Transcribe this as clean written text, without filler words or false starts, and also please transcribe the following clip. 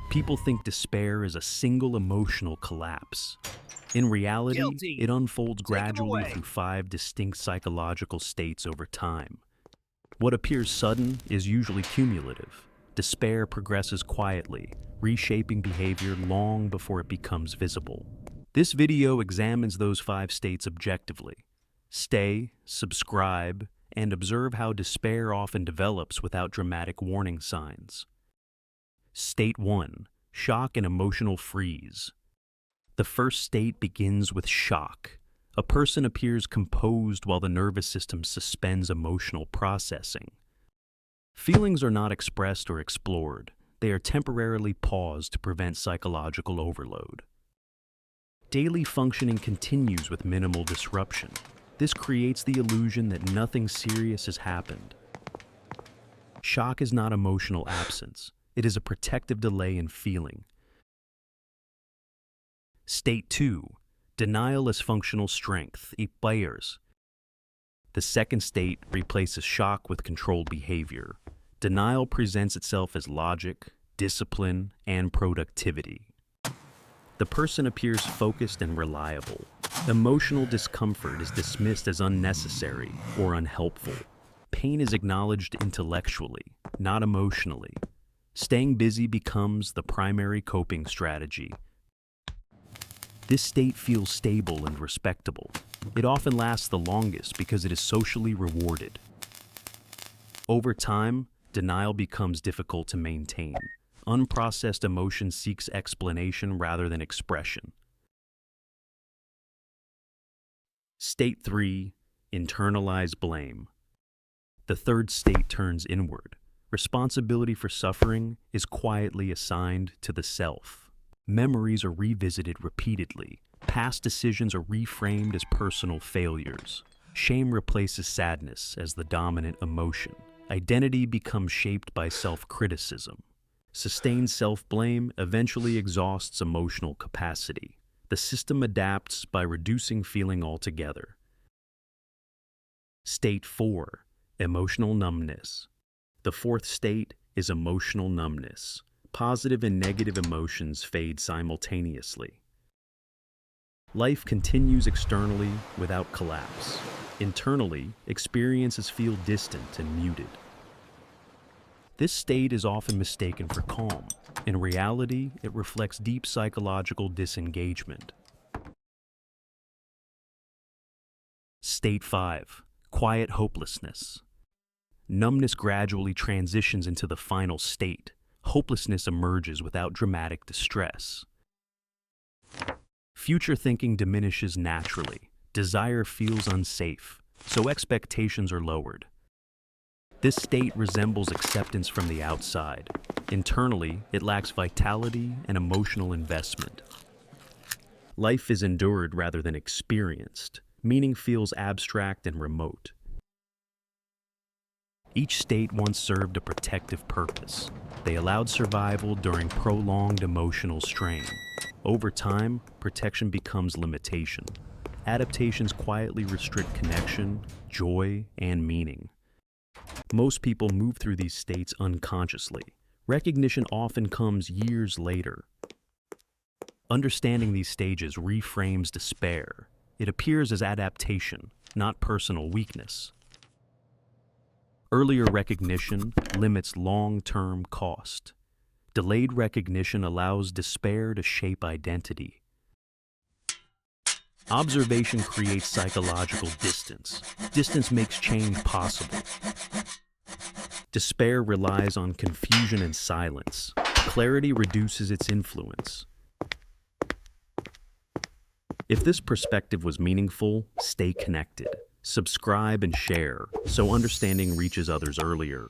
People think despair is a single emotional collapse. In reality, Guilty. it unfolds Take 'em gradually away. through 5 distinct psychological states over time. What appears sudden is usually cumulative. Despair progresses quietly, reshaping behavior long before it becomes visible. This video examines those 5 states objectively. Stay, subscribe, and observe how despair often develops without dramatic warning signs. State 1. Shock and emotional freeze. The first state begins with shock. A person appears composed while the nervous system suspends emotional processing. Feelings are not expressed or explored. They are temporarily paused to prevent psychological overload. Daily functioning continues with minimal disruption. This creates the illusion that nothing serious has happened. Shock is not emotional absence. It is a protective delay in feeling. State 2. Denial as functional strength. Players. The second state replaces shock with controlled behavior. Denial presents itself as logic, discipline, and productivity. The person appears focused and reliable. Emotional discomfort is dismissed as unnecessary or unhelpful. Pain is acknowledged intellectually, not emotionally. Staying busy becomes the primary coping strategy. This state feels stable and respectable. It often lasts the longest because it is socially rewarded. Over time, denial becomes difficult to maintain. Unprocessed emotion seeks explanation rather than expression. State 3. Internalize blame. The third state turns inward. Responsibility for suffering is quietly assigned to the self. Memories are revisited repeatedly. Past decisions are reframed as personal failures. Shame replaces sadness as the dominant emotion. Identity becomes shaped by self-criticism. Sustained self-blame eventually exhausts emotional capacity. The system adapts by reducing feeling altogether. State 4. Emotional numbness. The fourth state is emotional numbness. Positive and negative emotions fade simultaneously. Life continues externally without collapse. Internally, experiences feel distant and muted. This state is often mistaken for calm. In reality, it reflects deep psychological disengagement. State 5. Quiet hopelessness. Numbness gradually transitions into the final state. Hopelessness emerges without dramatic distress. Future thinking diminishes naturally. Desire feels unsafe, so expectations are lowered. This state resembles acceptance from the outside. Internally, it lacks vitality and emotional investment. Life is endured rather than experienced. Meaning feels abstract and remote. Each state once served a protective purpose. They allowed survival during prolonged emotional strain. Over time, protection becomes limitation. Adaptations quietly restrict connection, joy, and meaning. Most people move through these states unconsciously. Recognition often comes years later. Understanding these stages reframes despair. It appears as adaptation, not personal weakness. Earlier recognition limits long-term cost. Delayed recognition allows despair to shape identity. Observation creates psychological distance. Distance makes change possible. Despair relies on confusion and silence. Clarity reduces its influence. If this perspective was meaningful, stay connected. Subscribe and share so understanding reaches others earlier.